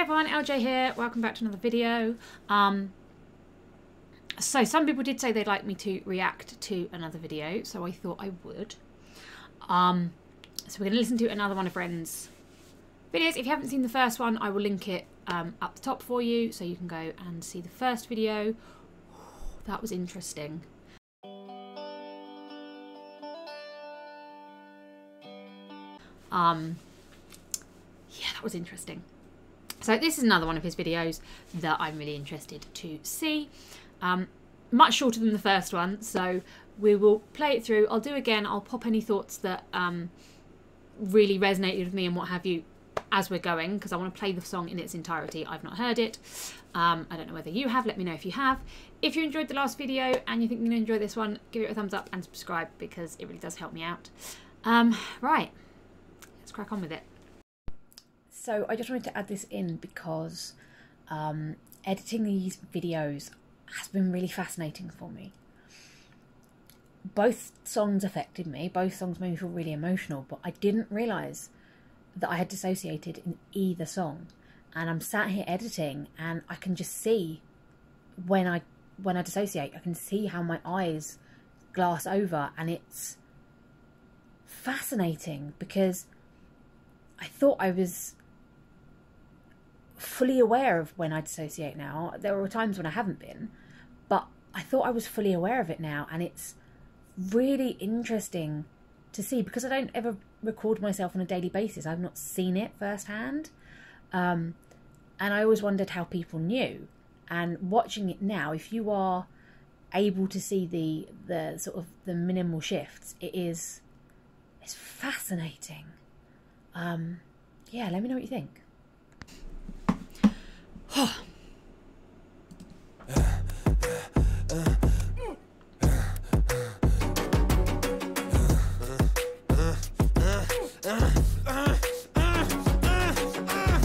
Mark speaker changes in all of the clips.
Speaker 1: everyone, LJ here. Welcome back to another video. So some people did say they'd like me to react to another video, so I thought I would. So we're going to listen to another one of Ren's videos. If you haven't seen the first one, I will link it up the top for you, so you can go and see the first video. That was interesting. Yeah, that was interesting. So this is another one of his videos that I'm really interested to see. Much shorter than the first one, so we will play it through. I'll do again, I'll pop any thoughts that really resonated with me and what have you as we're going, because I want to play the song in its entirety. I've not heard it. I don't know whether you have. Let me know if you have. If you enjoyed the last video and you think you're going to enjoy this one, give it a thumbs up and subscribe, because it really does help me out. Right, let's crack on with it. So I just wanted to add this in because editing these videos has been really fascinating for me. Both songs affected me, both songs made me feel really emotional, but I didn't realise that I had dissociated in either song. And I'm sat here editing and I can just see when I dissociate, I can see how my eyes glass over, and it's fascinating because I thought I was fully aware of when I dissociate now. There were times when I haven't been, but I thought I was fully aware of it now, and it's really interesting to see because I don't ever record myself on a daily basis. I've not seen it firsthand, and I always wondered how people knew. And watching it now, if you are able to see the sort of the minimal shifts, it's fascinating. Yeah, let me know what you think.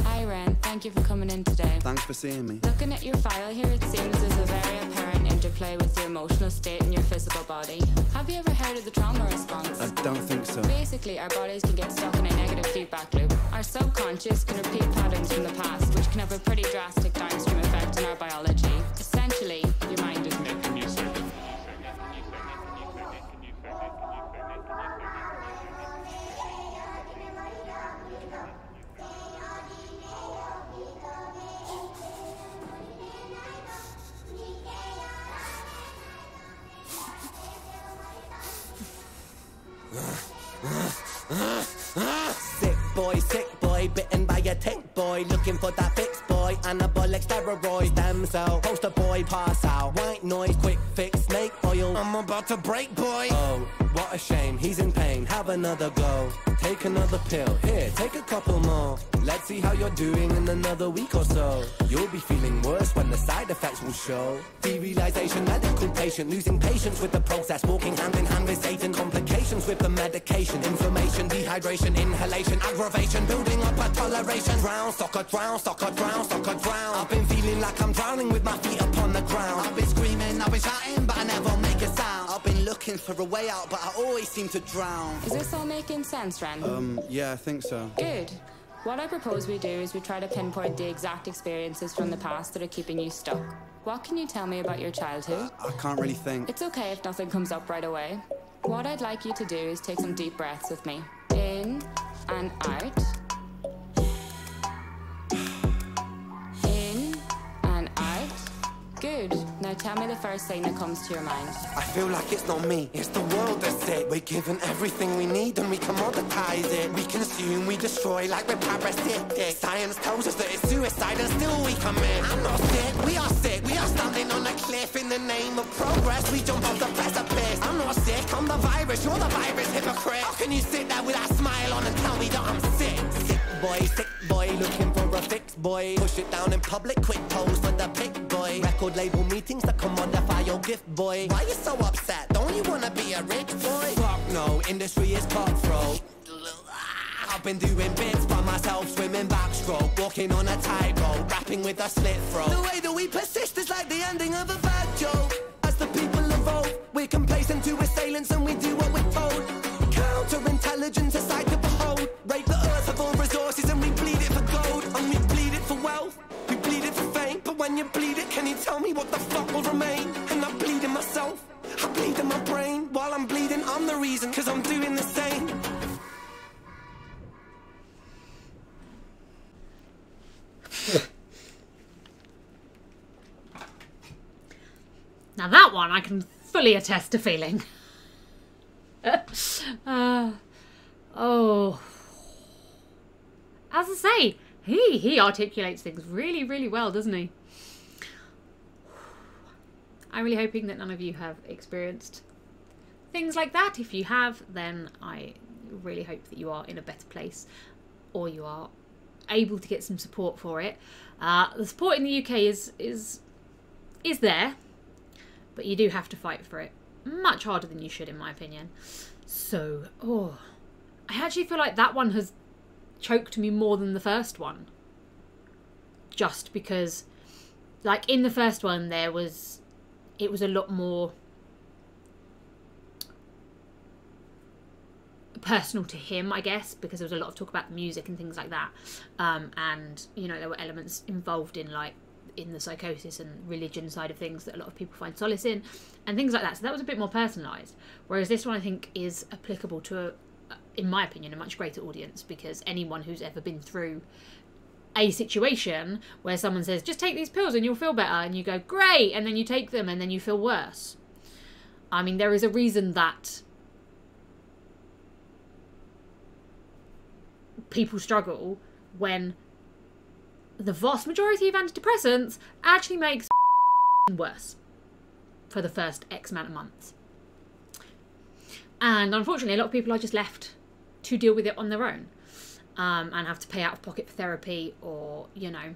Speaker 2: Hi Ren, thank you for coming in today.
Speaker 3: Thanks for seeing me.
Speaker 2: Looking at your file here, it seems there's a very apparent interplay with your emotional state and your physical body. Have you ever heard of the trauma response?
Speaker 3: I don't think so.
Speaker 2: Basically, our bodies can get stuck in a negative feedback loop. Our subconscious can repeat patterns from the past, which can have a pretty drastic downstream effect on our biology. Essentially, your mind is making you sick.
Speaker 4: Sick boy, bitten by a tick boy, looking for that fix boy, anabolic steroids, damn cell, poster boy, pass out, white noise, quick fix, snake oil, I'm about to break boy. Oh, what a shame, he's in pain, have another go, take another pill, here, take a couple more, let's see how you're doing in another week or so, you'll be feeling worse when the side effects will show, derealization, medical patient, losing patience with the process, walking hand in hand with Satan, complications with the medication, inflammation, dehydration, inhalation, aggravation, building up a toleration, drown, soccer, drown, soccer, drown, soccer, drown, I've been feeling like I'm drowning with my feet upon the ground, I've been screaming, I've been shouting, but I never make a sound, I've been looking for a way out, but I always seem to drown.
Speaker 2: Is this all making sense, Ren?
Speaker 3: Yeah, I think so.
Speaker 2: Good. What I propose we do is we try to pinpoint the exact experiences from the past that are keeping you stuck. What can you tell me about your childhood?
Speaker 3: I can't really think.
Speaker 2: It's okay if nothing comes up right away. What I'd like you to do is take some deep breaths with me. In and out. In and out. Good. Now tell me the first thing that comes to your mind.
Speaker 4: I feel like it's not me, it's the world that's it. We're given everything we need and we commoditize it. We consume, we destroy like we're parasitic. Science tells us that it's suicide and still we commit. I'm not sick, we are sick. We are standing on a cliff in the name of progress. We jump off the precipice. I'm not sick, I'm the virus, you're the virus, hypocrite. How can you sit there with that smile on and tell me that I'm sick? Sick boy, looking for a fix boy. Push it down in public, quick pose for the pick boy. Record label meetings that commodify your gift boy. Why you so upset? Don't you wanna be a rich boy? Fuck no, industry is cutthroat. I've been doing bits by myself, swimming backstroke, walking on a tightrope, rapping with a slit throat. The way that we persist is like the ending of a bad joke. As the people evolve, we're complacent to assailants and we do what we're told. Counterintelligence, a sight to behold. Rape the earth of all resources and we bleed it for gold. And we bleed it for wealth. when you bleed it, can you tell me what the fuck will remain? And I bleed in myself, I bleed in my brain. While I'm bleeding, I'm the reason, cause I'm doing the same.
Speaker 1: Now that one I can fully attest to feeling. Oh. As I say, he articulates things really, really well, doesn't he? I'm really hoping that none of you have experienced things like that. If you have, then I really hope that you are in a better place, or you are able to get some support for it. The support in the UK is there, but you do have to fight for it much harder than you should, in my opinion. So, I actually feel like that one has choked me more than the first one, just because, like, in the first one it was a lot more personal to him, I guess, because there was a lot of talk about music and things like that, and you know, there were elements involved in, like, in the psychosis and religion side of things that a lot of people find solace in and things like that, so that was a bit more personalised, whereas this one I think is applicable to in my opinion, a much greater audience, because anyone who's ever been through a situation where someone says, just take these pills and you'll feel better, and you go, great, and then you take them and then you feel worse. I mean, there is a reason that people struggle when the vast majority of antidepressants actually makes worse for the first X amount of months. And unfortunately, a lot of people are just left to deal with it on their own, and have to pay out of pocket for therapy, or, you know,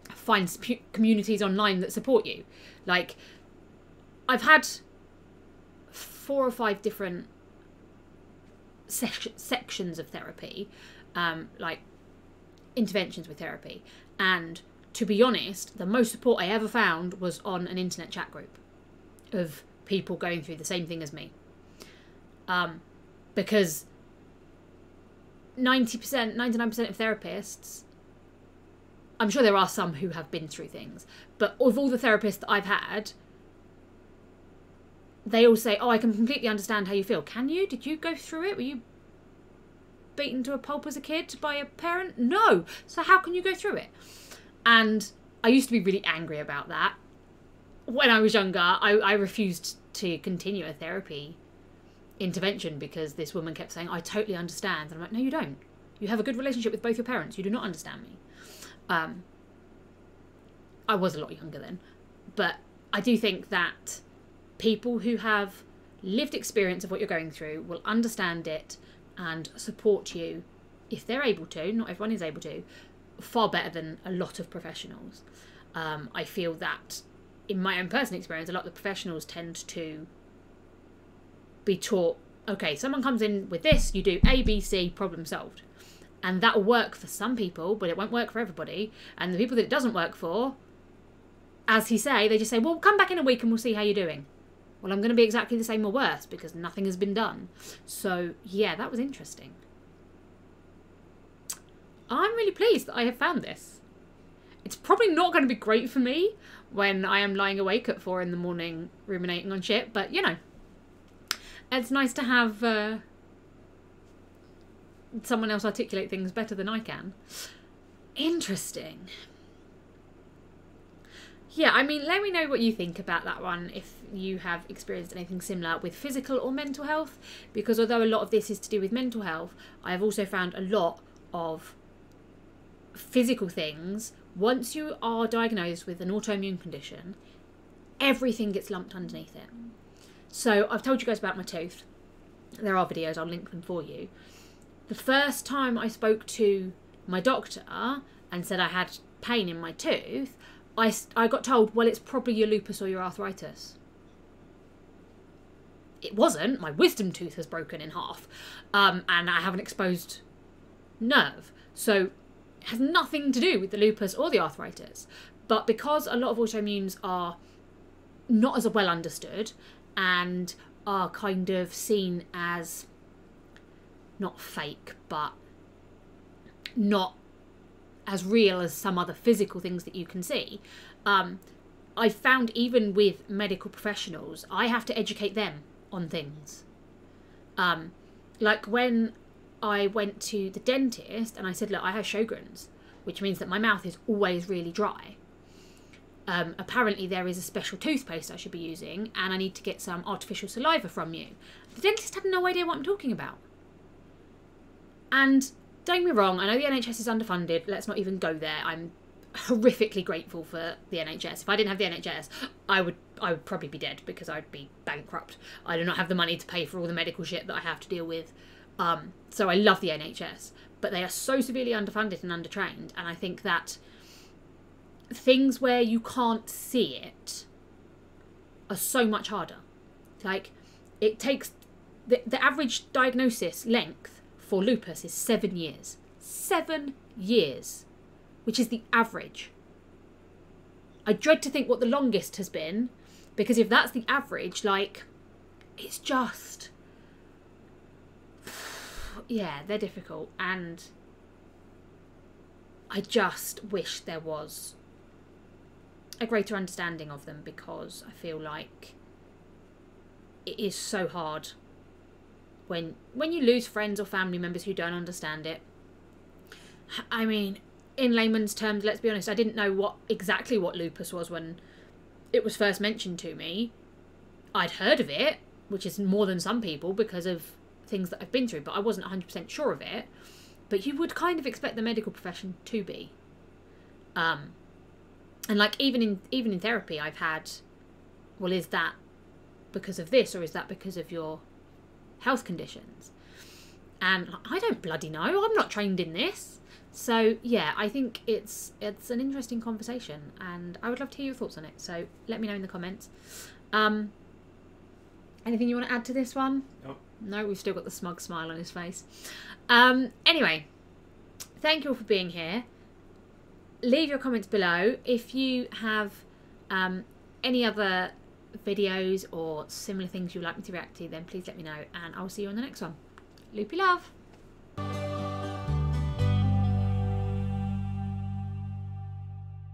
Speaker 1: find communities online that support you. Like, I've had 4 or 5 different sections of therapy, like interventions with therapy, and to be honest, the most support I ever found was on an internet chat group of people going through the same thing as me. Because 90%, 99% of therapists, I'm sure there are some who have been through things, but of all the therapists that I've had, they all say, oh, I can completely understand how you feel. Can you? Did you go through it? Were you beaten to a pulp as a kid by a parent? No. So how can you go through it? And I used to be really angry about that. When I was younger, I refused to continue a therapy intervention because this woman kept saying, I totally understand. And I'm like, no, you don't. You have a good relationship with both your parents. You do not understand me. I was a lot younger then. But I do think that people who have lived experience of what you're going through will understand it and support you, if they're able to, not everyone is able to, far better than a lot of professionals. I feel that in my own personal experience, a lot of the professionals tend to be taught, okay, someone comes in with this, you do A, B, C, problem solved. And that will work for some people, but it won't work for everybody. And the people that it doesn't work for, as he say, they just say, well, come back in a week and we'll see how you're doing. Well, I'm going to be exactly the same or worse because nothing has been done. So, yeah, that was interesting. I'm really pleased that I have found this. It's probably not going to be great for me when I am lying awake at 4 in the morning ruminating on shit, but, you know, it's nice to have someone else articulate things better than I can. Interesting. Yeah, I mean, let me know what you think about that one, if you have experienced anything similar with physical or mental health, because although a lot of this is to do with mental health, I have also found a lot of physical things. Once you are diagnosed with an autoimmune condition, everything gets lumped underneath it. So I've told you guys about my tooth. There are videos, I'll link them for you. The first time I spoke to my doctor and said I had pain in my tooth, I got told, well, it's probably your lupus or your arthritis. It wasn't. My wisdom tooth has broken in half, and I have an exposed nerve. So it has nothing to do with the lupus or the arthritis. But because a lot of autoimmunes are not as well understood and are kind of seen as not fake, but not as real as some other physical things that you can see. I've found even with medical professionals, I have to educate them on things. Like when I went to the dentist and I said, look, I have Sjogren's, which means that my mouth is always really dry. Apparently there is a special toothpaste I should be using, and I need to get some artificial saliva from you. The dentist had no idea what I'm talking about. And don't get me wrong, I know the NHS is underfunded. Let's not even go there. I'm horrifically grateful for the NHS. If I didn't have the NHS, I would probably be dead, because I'd be bankrupt. I do not have the money to pay for all the medical shit that I have to deal with. So I love the NHS, but they are so severely underfunded and undertrained, and I think that things where you can't see it are so much harder. Like, it takes the average diagnosis length for lupus is 7 years. 7 years, which is the average. I dread to think what the longest has been, because if that's the average, like, it's just, yeah, they're difficult, and I just wish there was a greater understanding of them, because I feel like it is so hard when you lose friends or family members who don't understand it. I mean, in layman's terms, let's be honest, I didn't know exactly what lupus was when it was first mentioned to me. I'd heard of it, which is more than some people because of things that I've been through, but I wasn't 100% sure of it. But you would kind of expect the medical profession to be. And like even in therapy, I've had, well, is that because of this, or is that because of your health conditions? And I don't bloody know. I'm not trained in this. So yeah, I think it's an interesting conversation, and I would love to hear your thoughts on it. So let me know in the comments. Anything you want to add to this one?
Speaker 5: Nope.
Speaker 1: No, we've still got the smug smile on his face. Anyway, thank you all for being here. Leave your comments below. If you have any other videos or similar things you'd like me to react to, then please let me know, and I'll see you on the next one. Loopy love.